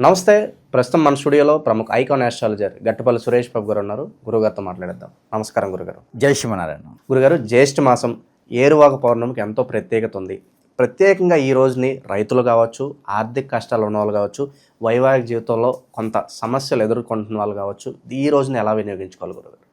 నమస్తే. ప్రస్తుతం మన స్టూడియోలో ప్రముఖ ఐకాన్ ఆస్ట్రాలజర్ గట్టుపల్లి సురేష్ బాబు గారు ఉన్నారు. గురుగారితో మాట్లాడేద్దాం. నమస్కారం గురుగారు. జై శ్రీమన్నారాయణ. గురుగారు, జ్యేష్ఠ మాసం ఏరువాక పౌర్ణమికి ఎంతో ప్రత్యేకత ఉంది. ప్రత్యేకంగా ఈ రోజుని రైతులు కావచ్చు, ఆర్థిక కష్టాలు ఉన్న వాళ్ళు కావచ్చు, వైవాహిక జీవితంలో కొంత సమస్యలు ఎదుర్కొంటున్న వాళ్ళు కావచ్చు, ఈ రోజుని ఎలా వినియోగించుకోవాలి గురుగారు?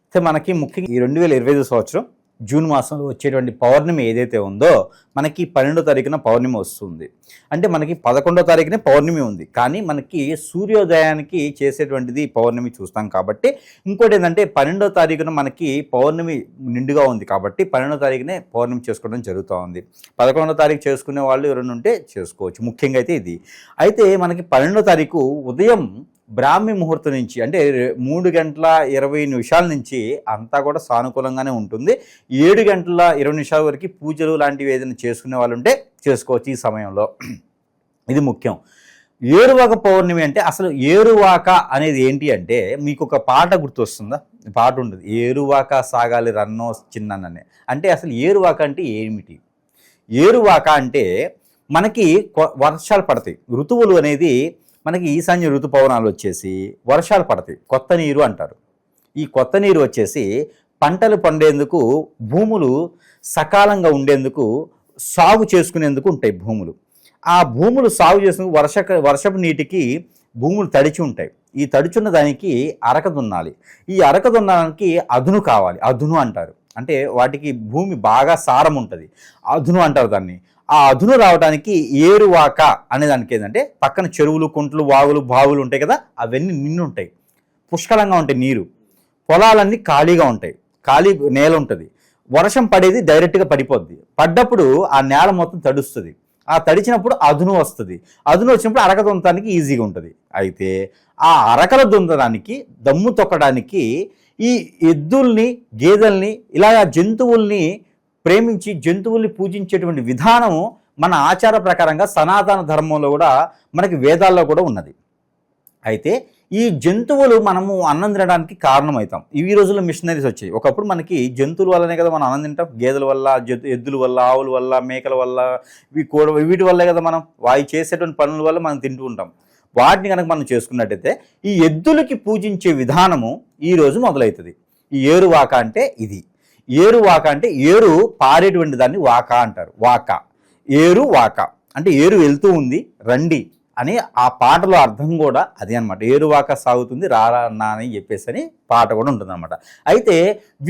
అయితే మనకి ముఖ్యంగా ఈ 2025 సంవత్సరం జూన్ మాసంలో వచ్చేటువంటి పౌర్ణమి ఏదైతే ఉందో మనకి 12వ తారీఖున పౌర్ణమి వస్తుంది. అంటే మనకి 11వ తారీఖునే పౌర్ణమి ఉంది, కానీ మనకి సూర్యోదయానికి చేసేటువంటిది పౌర్ణమి చూస్తాం. కాబట్టి ఇంకోటి ఏంటంటే 12వ తారీఖున మనకి పౌర్ణమి నిండుగా ఉంది కాబట్టి 12వ తారీఖునే పౌర్ణమి చేసుకోవడం జరుగుతూ ఉంది. 11వ తారీఖు చేసుకునే వాళ్ళు ఎవరైనా ఉంటే చేసుకోవచ్చు. ముఖ్యంగా అయితే ఇది. అయితే మనకి 12వ తారీఖు ఉదయం బ్రాహ్మీ ముహూర్తం నుంచి అంటే 3:20 నుంచి అంతా కూడా సానుకూలంగానే ఉంటుంది. 7:20 వరకు పూజలు లాంటివి ఏదైనా చేసుకునే వాళ్ళు ఉంటే చేసుకోవచ్చు ఈ సమయంలో. ఇది ముఖ్యం. ఏరువాక పౌర్ణమి అంటే అసలు ఏరువాక అనేది ఏంటి అంటే మీకు ఒక పాట గుర్తొస్తుందా? పాట ఉంటుంది, ఏరువాక సాగాలి రన్నో చిన్ననే. అంటే అసలు ఏరువాక అంటే ఏమిటి? ఏరువాక అంటే మనకి వర్షాలు పడతాయి. ఋతువులు అనేది మనకి ఈశాన్య ఋతుపవనాలు వచ్చేసి వర్షాలు పడతాయి, కొత్త నీరు అంటారు. ఈ కొత్త నీరు వచ్చేసి పంటలు పండేందుకు, భూములు సకాలంగా ఉండేందుకు, సాగు చేసుకునేందుకు ఉంటాయి భూములు. ఆ భూములు సాగు చేసుకుని వర్షపు నీటికి భూములు తడిచి ఉంటాయి. ఈ తడుచున్న దానికి అరక దున్నాలి. ఈ అరక దున్నడానికి అదును కావాలి. అదును అంటారు. అంటే వాటికి భూమి బాగా సారం ఉంటుంది, అదును అంటారు దాన్ని. ఆ అదును రావడానికి ఏరువాక అనే దానికి ఏంటంటే పక్కన చెరువులు, కుంటలు, వాగులు, బావులు ఉంటాయి కదా, అవన్నీ నిండుంటాయి, పుష్కలంగా ఉంటాయి నీరు. పొలాలన్నీ ఖాళీగా ఉంటాయి, ఖాళీ నేల ఉంటుంది. వర్షం పడేది డైరెక్ట్గా పడిపోద్ది. పడ్డప్పుడు ఆ నేల మొత్తం తడుస్తుంది. ఆ తడిచినప్పుడు అదును వస్తుంది. అదును వచ్చినప్పుడు అరక దున్నడానికి ఈజీగా ఉంటుంది. అయితే ఆ అరకల దున్నడానికి, దమ్ము తొక్కడానికి ఈ ఎద్దుల్ని, గేదెల్ని, ఇలా జంతువుల్ని ప్రేమించి జంతువుల్ని పూజించేటువంటి విధానము మన ఆచార ప్రకారంగా సనాతన ధర్మంలో కూడా, మనకి వేదాల్లో కూడా ఉన్నది. అయితే ఈ జంతువులు మనము అన్నం తినడానికి కారణమవుతాం. ఈ రోజుల్లో మిషనరీస్ వచ్చాయి. ఒకప్పుడు మనకి జంతువుల వల్లనే కదా మనం అన్నం తింటాం. గేదెల వల్ల, ఎద్దుల వల్ల, ఆవుల వల్ల, మేకల వల్ల, వీటి వల్లే కదా మనం చేసేటువంటి పనుల వల్ల మనం తింటూ ఉంటాం. వాటిని కనుక మనం చేసుకున్నట్టయితే ఈ ఎద్దులకి పూజించే విధానము ఈరోజు మొదలవుతుంది. ఈ ఏరువాక అంటే ఇది. ఏరువాక అంటే ఏరు పారేటువంటి దాన్ని వాక అంటారు. వాక, ఏరు వాక అంటే ఏరు వెళ్తూ ఉంది రండి అని ఆ పాటలో అర్థం కూడా అదే అనమాట. ఏరువాక సాగుతుంది రారా అన్నా అని చెప్పేసి అని పాట కూడా ఉంటుంది అనమాట. అయితే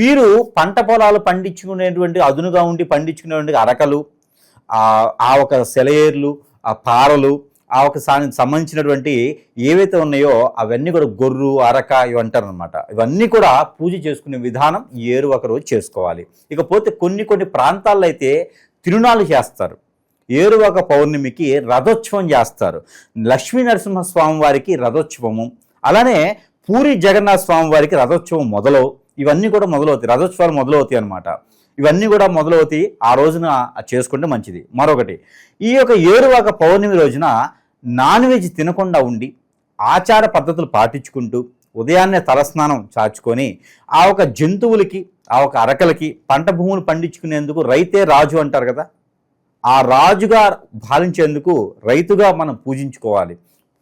వీరు పంట పొలాలు పండించుకునేటువంటి, అదునుగా ఉండి పండించుకునేటువంటి అరకలు, ఆ ఒక సెలయేర్లు, ఆ పారలు, ఆ ఒక సంబంధించినటువంటి ఏవైతే ఉన్నాయో అవన్నీ కూడా గొర్రు, అరక ఇవి అంటారు అనమాట. ఇవన్నీ కూడా పూజ చేసుకునే విధానం ఈ ఏరువాక రోజు చేసుకోవాలి. ఇకపోతే కొన్ని ప్రాంతాల్లో అయితే తిరునాళ్ళు చేస్తారు. ఏరువాక పౌర్ణమికి రథోత్సవం చేస్తారు. లక్ష్మీ నరసింహస్వామి వారికి రథోత్సవము, అలానే పూరి జగన్నాథ స్వామి వారికి రథోత్సవం ఇవన్నీ కూడా మొదలవుతాయి. రథోత్సవాలు మొదలవుతాయి అనమాట. ఇవన్నీ కూడా మొదలవుతాయి. ఆ రోజున చేసుకుంటే మంచిది. మరొకటి, ఈ యొక్క ఏరువాక పౌర్ణమి రోజున నాన్ వెజ్ తినకుండా ఉండి ఆచార పద్ధతులు పాటించుకుంటూ ఉదయాన్నే తలస్నానం చాచుకొని ఆ ఒక జంతువులకి, ఆ ఒక అరకలకి, పంట భూములు పండించుకునేందుకు రైతే రాజు అంటారు కదా, ఆ రాజుగా భావించేందుకు రైతుగా మనం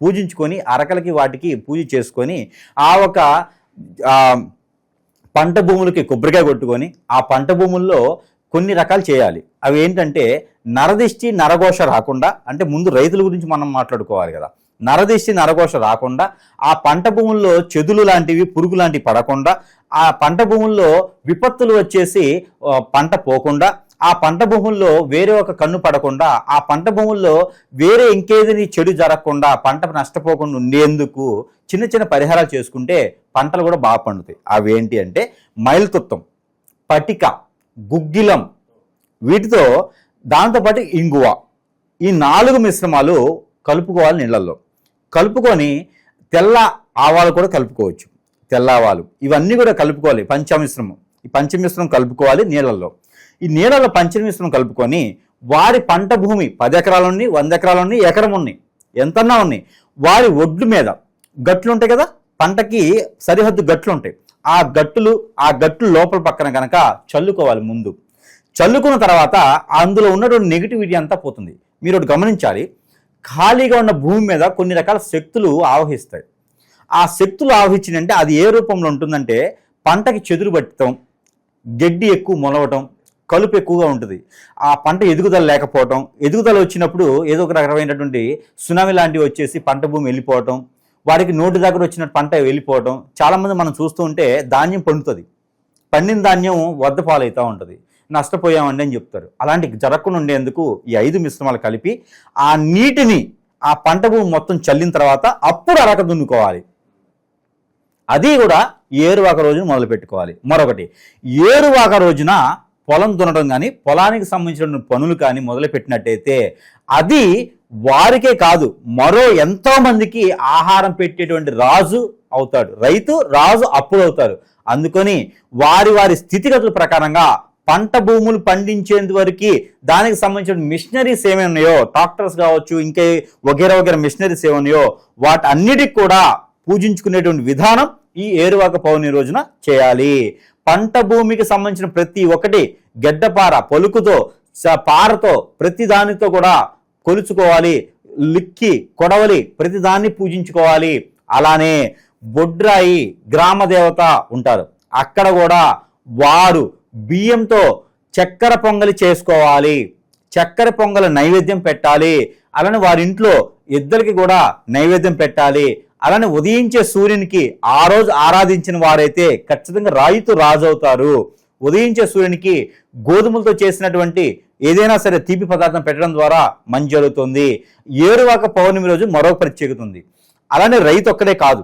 పూజించుకొని అరకలకి వాటికి పూజ చేసుకొని ఆ ఒక పంట భూములకి కొబ్బరికాయ కొట్టుకొని ఆ పంట భూముల్లో కొన్ని రకాలు చేయాలి. అవి ఏంటంటే నరదిష్టి, నరఘోష రాకుండా, అంటే ముందు రైతుల గురించి మనం మాట్లాడుకోవాలి కదా. నరదిష్టి, నరఘోష రాకుండా, ఆ పంట భూముల్లో చెదులు లాంటివి, పురుగు లాంటివి పడకుండా, ఆ పంట భూముల్లో విపత్తులు వచ్చేసి పంట పోకుండా, ఆ పంట భూముల్లో వేరే ఒక కన్ను పడకుండా, ఆ పంట భూముల్లో వేరే ఇంకేదని చెడు జరగకుండా, పంట నష్టపోకుండా ఉండేందుకు చిన్న పరిహారాలు చేసుకుంటే పంటలు కూడా బాగా పండుతాయి. అవి ఏంటి అంటే మైలుతుత్తం, పటిక, గుగ్గిలం, వీటితో దాంతోపాటు ఇంగువ, ఈ 4 మిశ్రమాలు కలుపుకోవాలి నీళ్ళల్లో. కలుపుకొని తెల్ల ఆవాలు కూడా కలుపుకోవచ్చు. తెల్ల ఆవాలు ఇవన్నీ కూడా కలుపుకోవాలి. పంచమిశ్రమం, ఈ పంచమిశ్రమం కలుపుకోవాలి నీళ్ళల్లో. ఈ నీళ్ళలో పంచమిశ్రమం కలుపుకొని వారి పంట భూమి 10 ఎకరాలు ఉన్నాయి, 100 ఎకరాలు ఉన్నాయి, ఎకరం ఉన్నాయి, ఎంతన్నా ఉన్నాయి, వారి ఒడ్లు మీద గట్లు ఉంటాయి కదా, పంటకి సరిహద్దు గట్లు ఉంటాయి. ఆ గట్లు లోపల పక్కన కనుక చల్లుకోవాలి. ముందు చల్లుకున్న తర్వాత అందులో ఉన్నటువంటి నెగిటివిటీ అంతా పోతుంది. మీరు ఒకటి గమనించాలి, ఖాళీగా ఉన్న భూమి మీద కొన్ని రకాల శక్తులు ఆవహిస్తాయి. ఆ శక్తులు ఆవహించినంటే అది ఏ రూపంలో ఉంటుందంటే పంటకి చెదురు పట్టడం, గడ్డి ఎక్కువ మొలవటం, కలుపు ఎక్కువగా ఉంటుంది. ఆ పంట ఎదుగుదల లేకపోవటం, ఎదుగుదల వచ్చినప్పుడు ఏదో ఒక రకమైనటువంటి సునామీ లాంటివి వచ్చేసి పంట భూమి వెళ్ళిపోవటం, వారికి నోటి దగ్గర వచ్చిన పంట వెళ్ళిపోవటం. చాలామంది మనం చూస్తూ ఉంటే ధాన్యం పండుతుంది, పండిన ధాన్యం వద్ద పాలవుతూ ఉంటుంది, నష్టపోయామండి అని చెప్తారు. అలాంటి జరగకుండా ఉండేందుకు ఈ 5 మిశ్రమాలు కలిపి ఆ నీటిని ఆ పంట భూమి మొత్తం చల్లిన తర్వాత అప్పుడు అరక దున్నుకోవాలి. అది కూడా ఏరువాక రోజున మొదలు పెట్టుకోవాలి. మరొకటి, ఏరువాక రోజున పొలం దున్నడం కానీ పొలానికి సంబంధించిన పనులు కానీ మొదలుపెట్టినట్టయితే అది వారికే కాదు మరో ఎంతో మందికి ఆహారం పెట్టేటువంటి రాజు అవుతాడు. రైతు రాజు అప్పుడు అవుతారు. అందుకని వారి స్థితిగతుల ప్రకారంగా పంట భూములు పండించేందు వరకు దానికి సంబంధించిన మిషనరీస్ ఏమి ఉన్నాయో, ట్రాక్టర్స్ కావచ్చు, ఇంకే వగేరా మిషనరీస్ ఏమి ఉన్నాయో వాటన్నిటికి కూడా పూజించుకునేటువంటి విధానం ఈ ఏరువాక పౌర్ణమి రోజున చేయాలి. పంట భూమికి సంబంధించిన ప్రతి ఒక్కటి గెడ్డపార, పలుకుతో, పారతో, ప్రతి దానితో కూడా కొలుచుకోవాలి. లిక్కి, కొడవలి ప్రతి దాన్ని పూజించుకోవాలి. అలానే బొడ్రాయి గ్రామ దేవత ఉంటారు, అక్కడ కూడా వారు బియ్యంతో చక్కెర పొంగలి చేసుకోవాలి, చక్కెర పొంగలి నైవేద్యం పెట్టాలి. అలానే వారి ఇంట్లో ఇద్దరికి కూడా నైవేద్యం పెట్టాలి. అలానే ఉదయించే సూర్యునికి ఆ రోజు ఆరాధించిన వారైతే ఖచ్చితంగా రైతు రాజు అవుతారు. ఉదయించే సూర్యునికి గోధుమలతో చేసినటువంటి ఏదైనా సరే తీపి పదార్థం పెట్టడం ద్వారా మంచి జరుగుతుంది. ఏరువాక పౌర్ణమి రోజు మరొక ప్రత్యేకత ఉంది. అలానే రైతు ఒక్కడే కాదు,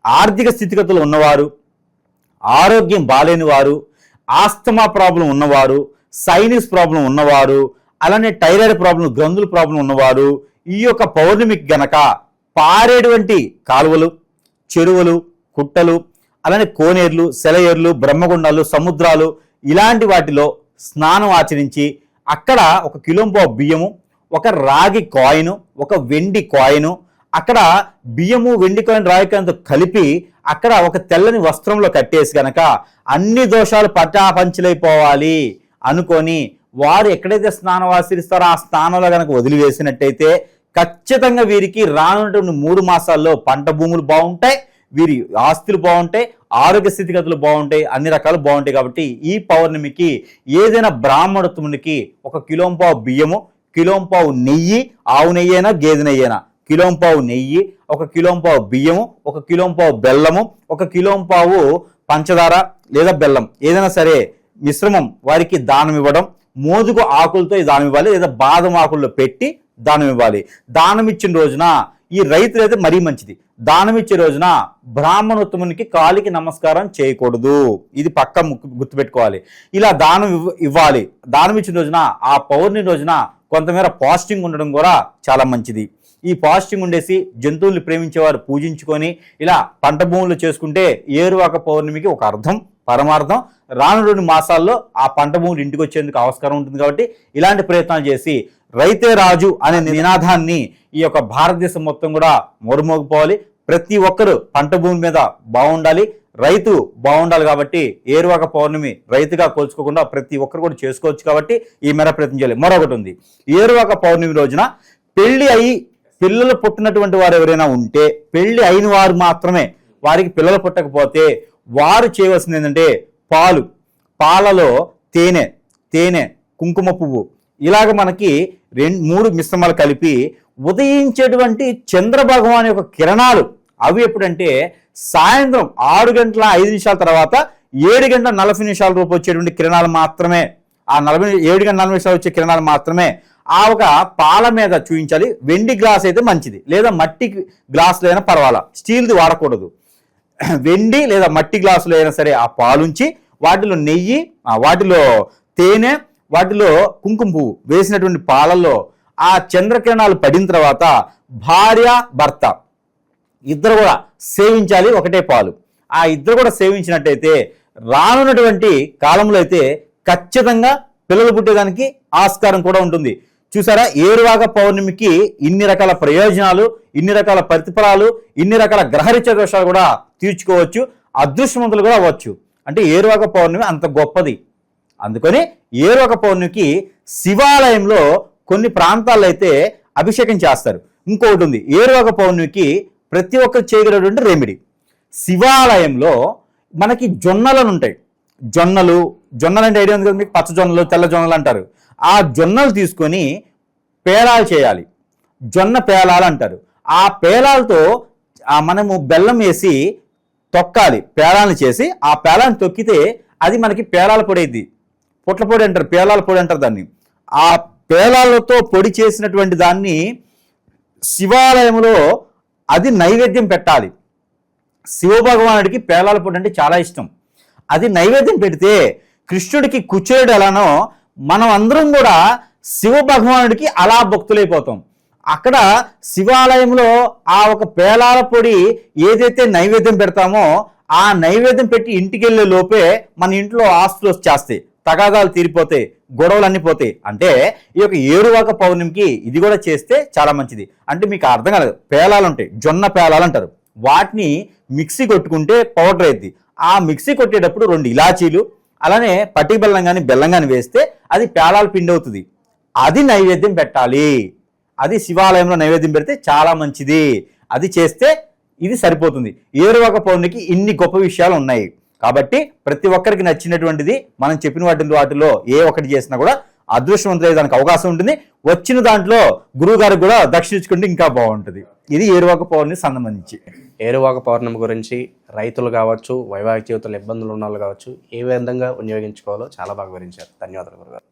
ఆర్థిక స్థితిగతులు ఉన్నవారు, ఆరోగ్యం బాలేని వారు, ఆస్తమా ప్రాబ్లం ఉన్నవారు, సైనస్ ప్రాబ్లం ఉన్నవారు, అలానే థైరాయిడ్ ప్రాబ్లం, గ్రంథుల ప్రాబ్లం ఉన్నవారు ఈ యొక్క పౌర్ణమికి గనక పారేటువంటి కాలువలు, చెరువులు, కుట్టలు, అలానే కోనేర్లు, సెలయేర్లు, బ్రహ్మగుండాలు, సముద్రాలు ఇలాంటి వాటిలో స్నానం ఆచరించి అక్కడ 1 కిలోంపావు బియ్యము, ఒక రాగి కాయిను, ఒక వెండి కాయిను, అక్కడ బియ్యము, వెండి కాయిన్, రాగి కాయిన్తో కలిపి అక్కడ ఒక తెల్లని వస్త్రంలో కట్టేసి గనక అన్ని దోషాలు పటాపంచలైపోవాలి అనుకొని వారు ఎక్కడైతే స్నానం ఆచరిస్తారో ఆ స్నానంలో కనుక వదిలివేసినట్టయితే ఖచ్చితంగా వీరికి రానున్నటువంటి 3 మాసాల్లో పంట భూములు బాగుంటాయి, వీరి ఆస్తులు బాగుంటాయి, ఆరోగ్య స్థితిగతులు బాగుంటాయి, అన్ని రకాలు బాగుంటాయి. కాబట్టి ఈ పౌర్ణమికి ఏదైనా బ్రాహ్మణోత్తమునికి 1 కిలోంపావు బియ్యము, కిలోంపావు నెయ్యి, ఆవు నెయ్యి అయినా గేదె నెయ్యి అయినా, కిలోంపావు నెయ్యి, 1 కిలోంపావు బియ్యము, 1 కిలోంపావు బెల్లము, 1 కిలోంపావు పంచదార లేదా బెల్లం ఏదైనా సరే మిశ్రమం వారికి దానం ఇవ్వడం. మోదుగు ఆకులతో ఈ దానం ఇవ్వాలి, లేదా బాదం ఆకుల్లో పెట్టి దానం ఇవ్వాలి. దానం ఇచ్చిన రోజున ఈ రైతులైతే మరీ మంచిది, దానం ఇచ్చే రోజున బ్రాహ్మణోత్తమునికి కాలికి నమస్కారం చేయకూడదు. ఇది పక్క గుర్తుపెట్టుకోవాలి. ఇలా దానం ఇవ్వాలి. దానం ఇచ్చిన రోజున ఆ పౌర్ణమి రోజున కొంతమేర పాస్టింగ్ ఉండడం కూడా చాలా మంచిది. ఈ పాస్టింగ్ ఉండేసి జంతువుల్ని ప్రేమించేవారు పూజించుకొని ఇలా పంట భూములు చేసుకుంటే ఏరువాక పౌర్ణమికి ఒక అర్థం, పరమార్థం. రాను 2 మాసాల్లో ఆ పంట భూములు ఇంటికి వచ్చేందుకు ఆస్కారం ఉంటుంది. కాబట్టి ఇలాంటి ప్రయత్నాలు చేసి రైతే రాజు అనే నినాదాన్ని ఈ యొక్క భారతదేశం మొత్తం కూడా మొరుమోగిపోవాలి. ప్రతి ఒక్కరు పంట భూమి మీద బాగుండాలి, రైతు బాగుండాలి. కాబట్టి ఏరువాక పౌర్ణమి రైతుగా కోల్చుకోకుండా ప్రతి ఒక్కరు కూడా చేసుకోవచ్చు. కాబట్టి ఈ మేర ప్రయత్నం చేయాలి. మరొకటి ఉంది, ఏరువాక పౌర్ణమి రోజున పెళ్లి అయి పిల్లలు పుట్టినటువంటి వారు ఎవరైనా ఉంటే, పెళ్లి అయిన వారు మాత్రమే, వారికి పిల్లలు పుట్టకపోతే వారు చేయవలసింది ఏంటంటే పాలలో తేనె, కుంకుమ పువ్వు ఇలాగ మనకి 3 మిశ్రమాలు కలిపి ఉదయించేటువంటి చంద్ర భగవాన్ యొక్క కిరణాలు అవి ఎప్పుడంటే సాయంత్రం 6 గంటల 5 నిమిషాల తర్వాత 7 గంటల 40 నిమిషాల రూపు వచ్చేటువంటి కిరణాలు మాత్రమే, ఆ 7 గంటల 40 నిమిషాలు వచ్చే కిరణాలు మాత్రమే ఆ ఒక పాల మీద చూపించాలి. వెండి గ్లాస్ అయితే మంచిది, లేదా మట్టి గ్లాసులు అయినా పర్వాలా, స్టీల్ది వాడకూడదు. వెండి లేదా మట్టి గ్లాసులు అయినా సరే ఆ పాలుంచి వాటిలో నెయ్యి, వాటిలో తేనె, వాటిలో కుంకుమ పువ్వు వేసినటువంటి పాలల్లో ఆ చంద్రకిరణాలు పడిన తర్వాత భార్య భర్త ఇద్దరు కూడా సేవించాలి ఒకటే పాలు. ఆ ఇద్దరు కూడా సేవించినట్టయితే రానున్నటువంటి కాలంలో అయితే ఖచ్చితంగా పిల్లలు పుట్టేదానికి ఆస్కారం కూడా ఉంటుంది. చూసారా, ఏరువాక పౌర్ణమికి ఇన్ని రకాల ప్రయోజనాలు, ఇన్ని రకాల ప్రతిఫలాలు, ఇన్ని రకాల గ్రహరీత్య దోషాలు కూడా తీర్చుకోవచ్చు, అదృష్టవంతులు కూడా అవ్వచ్చు. అంటే ఏరువాక పౌర్ణమి అంత గొప్పది. అందుకని ఏరువాక పౌర్ణమికి శివాలయంలో కొన్ని ప్రాంతాల్లో అయితే అభిషేకం చేస్తారు. ఇంకొకటి ఉంది, ఏరువాక పౌర్ణమికి ప్రతి ఒక్కరు చేయగలిగినటువంటి రెమెడీ. శివాలయంలో మనకి జొన్నలను ఉంటాయి. జొన్నలు అంటే ఐడియా ఉంది కదా మీకు, పచ్చ జొన్నలు, తెల్ల జొన్నలు అంటారు. ఆ జొన్నలు తీసుకొని పేలాలు చేయాలి, జొన్న పేలాలు అంటారు. ఆ పేలాలతో మనము బెల్లం వేసి తొక్కాలి, పేలాలను చేసి ఆ పేలాన్ని తొక్కితే అది మనకి పేలాల పొడి అయింది. పొట్ల పొడి అంటారు, పేలాల పొడి అంటారు దాన్ని. ఆ పేలాలతో పొడి చేసినటువంటి దాన్ని శివాలయంలో అది నైవేద్యం పెట్టాలి. శివభగవానుడికి పేలాల పొడి అంటే చాలా ఇష్టం. అది నైవేద్యం పెడితే కృష్ణుడికి కుచేరుడు ఎలానో మనం అందరం కూడా శివ భగవానుడికి అలా భక్తులైపోతాం. అక్కడ శివాలయంలో ఆ ఒక పేలాల పొడి ఏదైతే నైవేద్యం పెడతామో ఆ నైవేద్యం పెట్టి ఇంటికి వెళ్ళే లోపే మన ఇంట్లో ఆస్తులు వచ్చేస్తాయి, తగాదాలు తీరిపోతాయి, గొడవలు అన్ని పోతాయి. అంటే ఈ యొక్క ఏరువాక పౌర్ణమికి ఇది కూడా చేస్తే చాలా మంచిది. అంటే మీకు అర్థం కాలేదు, పేలాలు ఉంటాయి, జొన్న పేలాలు అంటారు. వాటిని మిక్సీ కొట్టుకుంటే పౌడర్ అయింది. ఆ మిక్సీ కొట్టేటప్పుడు 2 ఇలాచీలు అలానే పట్టి బెల్లం కానీ వేస్తే అది పేలాల పిండి అవుతుంది. అది నైవేద్యం పెట్టాలి. అది శివాలయంలో నైవేద్యం పెడితే చాలా మంచిది. అది చేస్తే ఇది సరిపోతుంది. ఏరువాక పౌర్ణమికి ఇన్ని గొప్ప విషయాలు ఉన్నాయి కాబట్టి ప్రతి ఒక్కరికి నచ్చినటువంటిది మనం చెప్పిన వాటిలో ఏ ఒక్కటి చేసినా కూడా అదృష్టవంతులయ్యే దానికి అవకాశం ఉంటుంది. వచ్చిన దాంట్లో గురువు గారికి కూడా దక్షించుకుంటే ఇంకా బాగుంటుంది. ఇది ఏరువాక పౌర్ణమికి సంబంధించి. ఏరువాక పౌర్ణమి గురించి రైతులు కావచ్చు, వైవాహిక జీవితంలో ఇబ్బందులు ఉన్న వాళ్ళు కావచ్చు, ఏ విధంగా వినియోగించుకోవాలో చాలా బాగా వివరించారు. ధన్యవాదాలు గురుగారు.